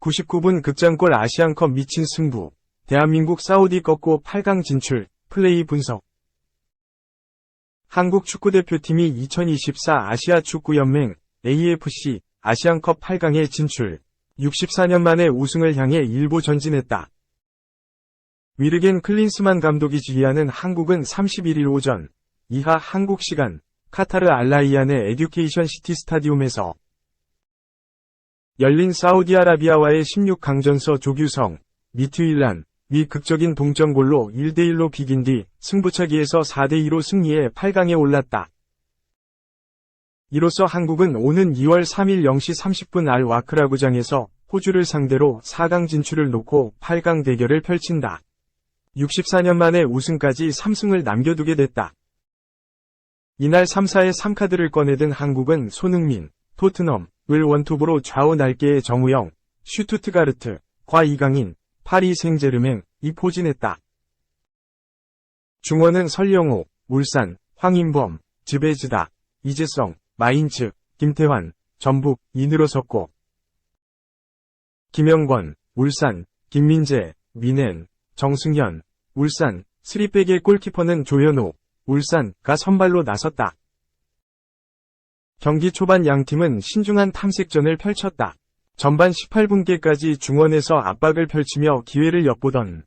(99분) 극장골 아시안컵 미친 승부. 대한민국 사우디 꺾고 8강 진출. 플레이 분석. 한국 축구대표팀이 2024 아시아축구연맹 AFC 아시안컵 8강에 진출. 64년 만에 우승을 향해 일보 전진했다. 위르겐 클린스만 감독이 지휘하는 한국은 31일 오전 이하 한국 시간 카타르 알라이안의 에듀케이션 시티 스타디움에서 열린 사우디아라비아와의 16강전서 조규성, 미트윌란 위 극적인 동점골로 1대1로 비긴 뒤 승부차기에서 4대2로 승리해 8강에 올랐다. 이로써 한국은 오는 2월 3일 0시 30분 알 와크라구장에서 호주를 상대로 4강 진출을 놓고 8강 대결을 펼친다. 64년 만에 우승까지 3승을 남겨두게 됐다. 이날 3사의 3카드를 꺼내든 한국은 손흥민, 토트넘을 원톱으로 좌우 날개의 정우영, 슈투트가르트, 과 이강인, 파리 생제르맹이 포진했다. 중원은 설영호, 울산, 황인범, 즈베즈다, 이재성, 마인츠, 김태환, 전북이 늘어섰고 김영권, 울산, 김민재, 위넨, 정승현, 울산, 3백의 골키퍼는 조현우, 울산가 선발로 나섰다. 경기 초반 양팀은 신중한 탐색전을 펼쳤다. 전반 18분께까지 중원에서 압박을 펼치며 기회를 엿보던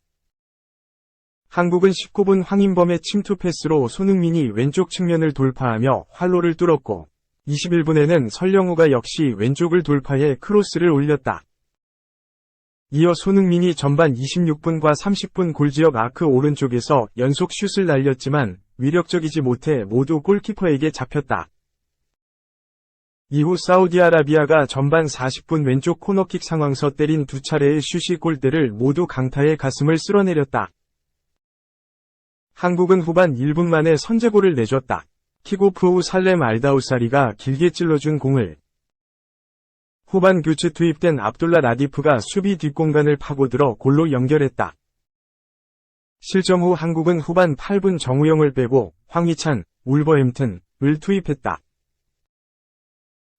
한국은 19분 황인범의 침투 패스로 손흥민이 왼쪽 측면을 돌파하며 활로를 뚫었고 21분에는 설영우가 역시 왼쪽을 돌파해 크로스를 올렸다. 이어 손흥민이 전반 26분과 30분 골지역 아크 오른쪽에서 연속 슛을 날렸지만 위력적이지 못해 모두 골키퍼에게 잡혔다. 이후 사우디아라비아가 전반 40분 왼쪽 코너킥 상황서 때린 두 차례의 슛이 골대를 모두 강타해 가슴을 쓸어내렸다. 한국은 후반 1분 만에 선제골을 내줬다. 킥오프 후 살렘 알다우사리가 길게 찔러준 공을 후반 교체 투입된 압둘라 라디프가 수비 뒷공간을 파고들어 골로 연결했다. 실점 후 한국은 후반 8분 정우영을 빼고 황희찬, 울버햄튼을 투입했다.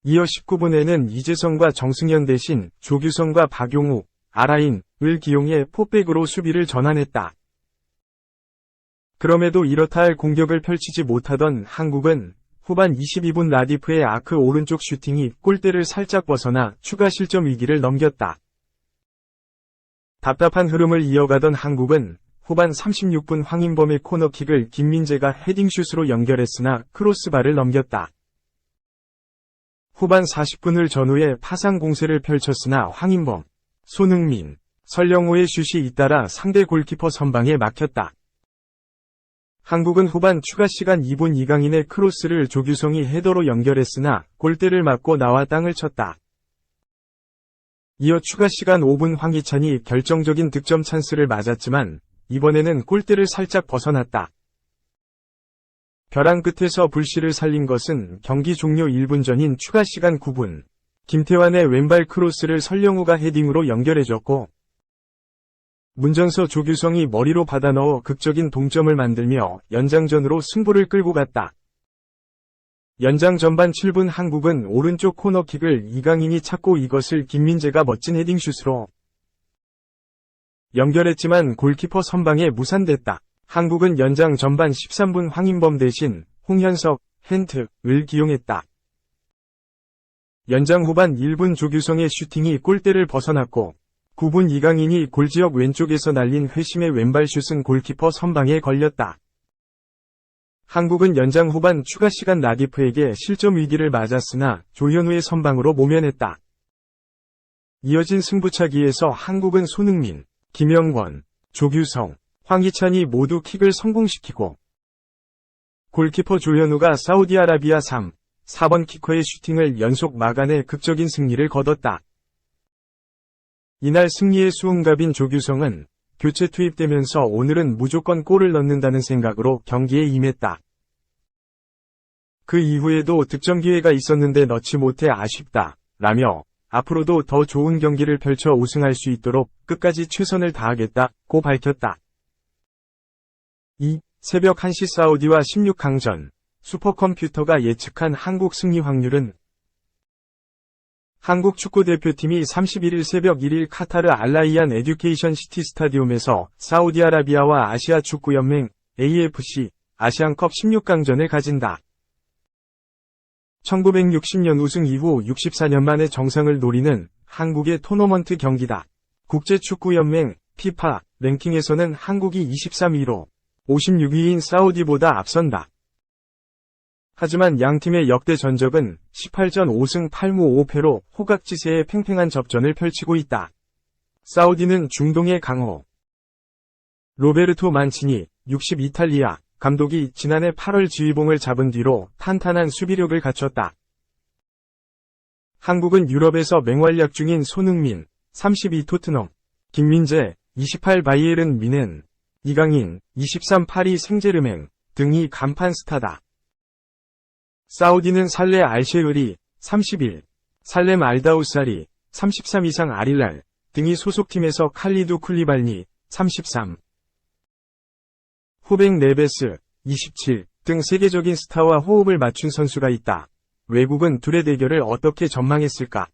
이어 19분에는 이재성과 정승현 대신 조규성과 박용욱, 아라인을 기용해 포백으로 수비를 전환했다. 그럼에도 이렇다 할 공격을 펼치지 못하던 한국은 후반 22분 라디프의 아크 오른쪽 슈팅이 골대를 살짝 벗어나 추가 실점 위기를 넘겼다. 답답한 흐름을 이어가던 한국은 후반 36분 황인범의 코너킥을 김민재가 헤딩슛으로 연결했으나 크로스바를 넘겼다. 후반 40분을 전후에 파상 공세를 펼쳤으나 황인범, 손흥민, 설영호의 슛이 잇따라 상대 골키퍼 선방에 막혔다. 한국은 후반 추가 시간 2분 이강인의 크로스를 조규성이 헤더로 연결했으나 골대를 맞고 나와 땅을 쳤다. 이어 추가 시간 5분 황희찬이 결정적인 득점 찬스를 맞았지만 이번에는 골대를 살짝 벗어났다. 벼랑 끝에서 불씨를 살린 것은 경기 종료 1분 전인 추가 시간 9분. 김태환의 왼발 크로스를 설영우가 헤딩으로 연결해줬고 문전서 조규성이 머리로 받아넣어 극적인 동점을 만들며 연장전으로 승부를 끌고 갔다. 연장 전반 7분 한국은 오른쪽 코너킥을 이강인이 찾고 이것을 김민재가 멋진 헤딩슛으로 연결했지만 골키퍼 선방에 무산됐다. 한국은 연장 전반 13분 황인범 대신 홍현석, 헨트를 기용했다. 연장 후반 1분 조규성의 슈팅이 골대를 벗어났고 9분 이강인이 골지역 왼쪽에서 날린 회심의 왼발슛은 골키퍼 선방에 걸렸다. 한국은 연장 후반 추가 시간 라디프에게 실점 위기를 맞았으나 조현우의 선방으로 모면했다. 이어진 승부차기에서 한국은 손흥민, 김영권, 조규성, 황희찬이 모두 킥을 성공시키고 골키퍼 조현우가 사우디아라비아 3, 4번 키커의 슈팅을 연속 막아내 극적인 승리를 거뒀다. 이날 승리의 수훈갑인 조규성은 교체 투입되면서 오늘은 무조건 골을 넣는다는 생각으로 경기에 임했다. 그 이후에도 득점 기회가 있었는데 넣지 못해 아쉽다 라며 앞으로도 더 좋은 경기를 펼쳐 우승할 수 있도록 끝까지 최선을 다하겠다고 밝혔다. 새벽 1시 사우디와 16강전 슈퍼컴퓨터가 예측한 한국 승리 확률은 한국 축구대표팀이 31일 새벽 1일 카타르 알라이안 에듀케이션 시티 스타디움에서 사우디아라비아와 아시아 축구연맹 AFC 아시안컵 16강전을 가진다. 1960년 우승 이후 64년 만에 정상을 노리는 한국의 토너먼트 경기다. 국제축구연맹 FIFA 랭킹에서는 한국이 23위로 56위인 사우디보다 앞선다. 하지만 양팀의 역대 전적은 18전 5승 8무 5패로 호각지세의 팽팽한 접전을 펼치고 있다. 사우디는 중동의 강호 로베르토 만치니 60 이탈리아 감독이 지난해 8월 지휘봉을 잡은 뒤로 탄탄한 수비력을 갖췄다. 한국은 유럽에서 맹활약 중인 손흥민 32 토트넘, 김민재 28 바이에른 미넨, 이강인 23 파리 생제르맹 등이 간판 스타다. 사우디는 살레 알셰으리 31, 살렘 알다우사리 33 이상 아릴랄 등이 소속팀에서 칼리두 쿨리발니 33, 후백 네베스 27 등 세계적인 스타와 호흡을 맞춘 선수가 있다. 외국은 둘의 대결을 어떻게 전망했을까?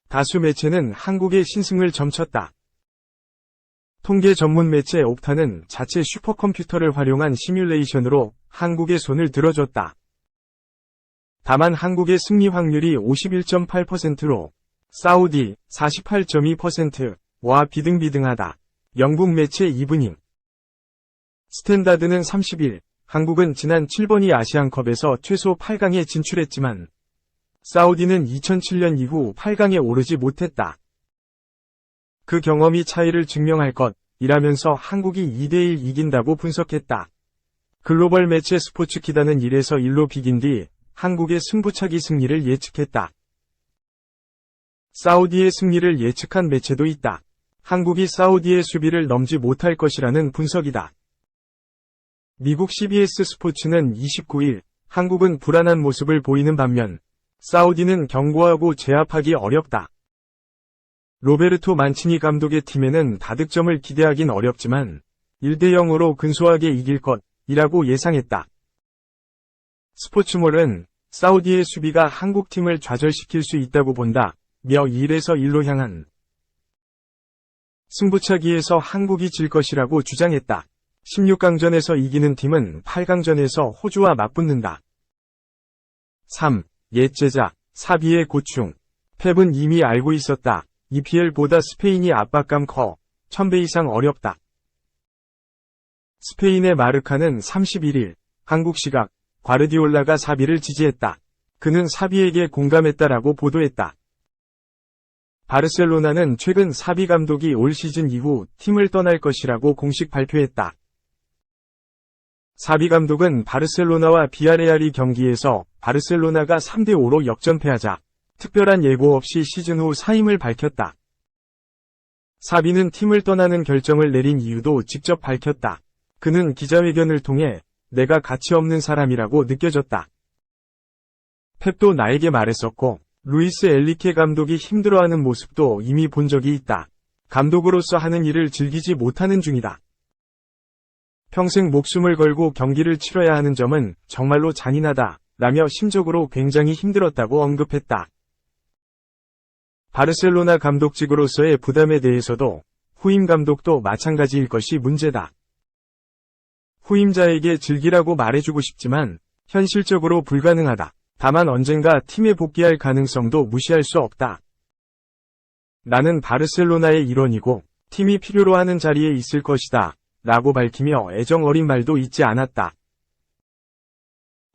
다수 매체는 한국의 신승을 점쳤다. 통계 전문 매체 옵타는 자체 슈퍼컴퓨터를 활용한 시뮬레이션으로 한국의 손을 들어줬다. 다만 한국의 승리 확률이 51.8%로 사우디 48.2%와 비등비등하다. 영국 매체 이브닝 스탠다드는 30일, 한국은 지난 7번이 아시안컵에서 최소 8강에 진출했지만 사우디는 2007년 이후 8강에 오르지 못했다. 그 경험이 차이를 증명할 것이라면서 한국이 2대1 이긴다고 분석했다. 글로벌 매체 스포츠키다는 1에서 1로 비긴 뒤 한국의 승부차기 승리를 예측했다. 사우디의 승리를 예측한 매체도 있다. 한국이 사우디의 수비를 넘지 못할 것이라는 분석이다. 미국 CBS 스포츠는 29일, 한국은 불안한 모습을 보이는 반면, 사우디는 견고하고 제압하기 어렵다. 로베르토 만치니 감독의 팀에는 다득점을 기대하긴 어렵지만, 1대 0으로 근소하게 이길 것이라고 예상했다. 스포츠몰은 사우디의 수비가 한국팀을 좌절시킬 수 있다고 본다. 며 1에서 1로 향한 승부차기에서 한국이 질 것이라고 주장했다. 16강전에서 이기는 팀은 8강전에서 호주와 맞붙는다. 3. 옛제자, 사비의 고충. 펩은 이미 알고 있었다. EPL보다 스페인이 압박감 커. 1000배 이상 어렵다. 스페인의 마르카는 31일, 한국 시각, 과르디올라가 사비를 지지했다. 그는 사비에게 공감했다라고 보도했다. 바르셀로나는 최근 사비 감독이 올 시즌 이후 팀을 떠날 것이라고 공식 발표했다. 사비 감독은 바르셀로나와 비아레알이 경기에서 바르셀로나가 3대5로 역전패하자 특별한 예고 없이 시즌 후 사임을 밝혔다. 사비는 팀을 떠나는 결정을 내린 이유도 직접 밝혔다. 그는 기자회견을 통해 내가 가치 없는 사람이라고 느껴졌다. 펩도 나에게 말했었고 루이스 엘리케 감독이 힘들어하는 모습도 이미 본 적이 있다. 감독으로서 하는 일을 즐기지 못하는 중이다. 평생 목숨을 걸고 경기를 치러야 하는 점은 정말로 잔인하다. 라며 심적으로 굉장히 힘들었다고 언급했다. 바르셀로나 감독직으로서의 부담에 대해서도 후임 감독도 마찬가지일 것이 문제다. 후임자에게 즐기라고 말해주고 싶지만 현실적으로 불가능하다. 다만 언젠가 팀에 복귀할 가능성도 무시할 수 없다. 나는 바르셀로나의 일원이고 팀이 필요로 하는 자리에 있을 것이다. 라고 밝히며 애정 어린 말도 잊지 않았다.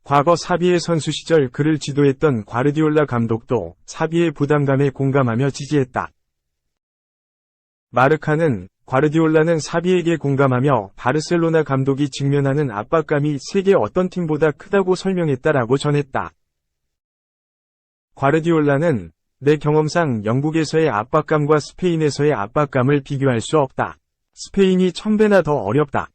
과거 사비의 선수 시절 그를 지도했던 과르디올라 감독도 사비의 부담감에 공감하며 지지했다. 마르카는 과르디올라는 사비에게 공감하며 바르셀로나 감독이 직면하는 압박감이 세계 어떤 팀보다 크다고 설명했다라고 전했다. 과르디올라는 내 경험상 영국에서의 압박감과 스페인에서의 압박감을 비교할 수 없다. 스페인이 1000배나 더 어렵다.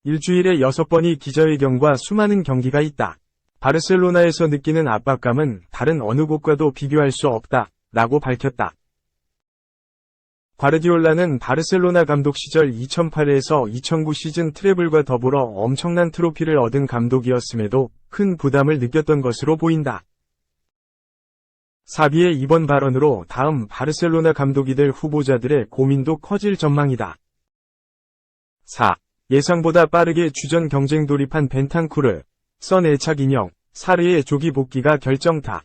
일주일에 6번이 기자회견과 수많은 경기가 있다. 바르셀로나에서 느끼는 압박감은 다른 어느 곳과도 비교할 수 없다. 라고 밝혔다. 과르디올라는 바르셀로나 감독 시절 2008에서 2009 시즌 트래블과 더불어 엄청난 트로피를 얻은 감독이었음에도 큰 부담을 느꼈던 것으로 보인다. 사비의 이번 발언으로 다음 바르셀로나 감독이 될 후보자들의 고민도 커질 전망이다. 4. 예상보다 빠르게 주전 경쟁 돌입한 벤탄쿠르, 선 애착 인형, 사르의 조기 복귀가 결정타.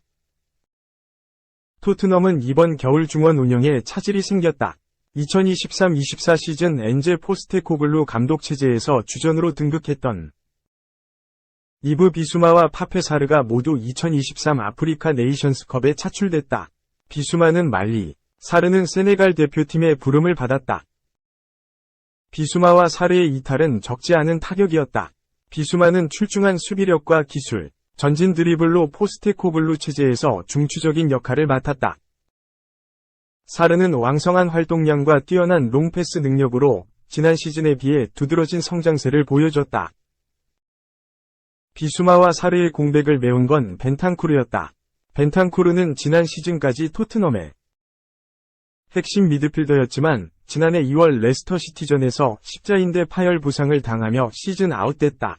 토트넘은 이번 겨울 중원 운영에 차질이 생겼다. 2023-24 시즌 엔제 포스테코글루 감독 체제에서 주전으로 등극했던 이브 비수마와 파페 사르가 모두 2023 아프리카 네이션스컵에 차출됐다. 비수마는 말리, 사르는 세네갈 대표팀의 부름을 받았다. 비수마와 사르의 이탈은 적지 않은 타격이었다. 비수마는 출중한 수비력과 기술, 전진 드리블로 포스테코글루 체제에서 중추적인 역할을 맡았다. 사르는 왕성한 활동량과 뛰어난 롱패스 능력으로 지난 시즌에 비해 두드러진 성장세를 보여줬다. 비수마와 사르의 공백을 메운 건 벤탄쿠르였다. 벤탄쿠르는 지난 시즌까지 토트넘의 핵심 미드필더였지만 지난해 2월 레스터 시티전에서 십자인대 파열 부상을 당하며 시즌 아웃됐다.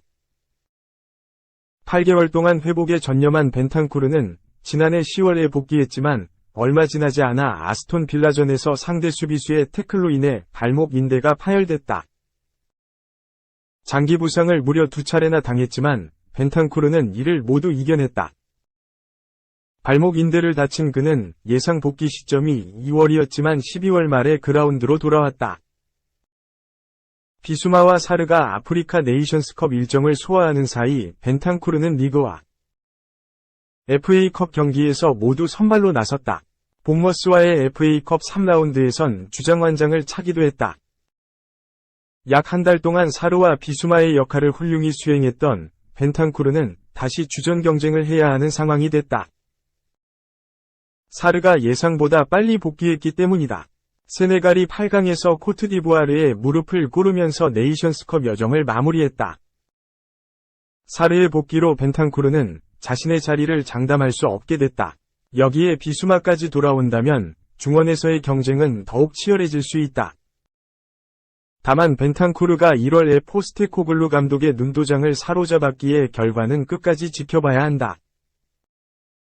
8개월 동안 회복에 전념한 벤탄쿠르는 지난해 10월에 복귀했지만 얼마 지나지 않아 아스톤 빌라전에서 상대 수비수의 태클로 인해 발목 인대가 파열됐다. 장기 부상을 무려 2차례나 당했지만 벤탄쿠르는 이를 모두 이겨냈다. 발목 인대를 다친 그는 예상 복귀 시점이 2월이었지만 12월 말에 그라운드로 돌아왔다. 비수마와 사르가 아프리카 네이션스컵 일정을 소화하는 사이 벤탄쿠르는 리그와 FA컵 경기에서 모두 선발로 나섰다. 본머스와의 FA컵 3라운드에선 주장완장을 차기도 했다. 약 한 달 동안 사르와 비수마의 역할을 훌륭히 수행했던 벤탄쿠르는 다시 주전 경쟁을 해야 하는 상황이 됐다. 사르가 예상보다 빨리 복귀했기 때문이다. 세네갈이 8강에서 코트디부아르의 무릎을 꿇으면서 네이션스컵 여정을 마무리했다. 사르의 복귀로 벤탄쿠르는 자신의 자리를 장담할 수 없게 됐다. 여기에 비수마까지 돌아온다면 중원에서의 경쟁은 더욱 치열해질 수 있다. 다만 벤탄쿠르가 1월에 포스테코글루 감독의 눈도장을 사로잡았기에 결과는 끝까지 지켜봐야 한다.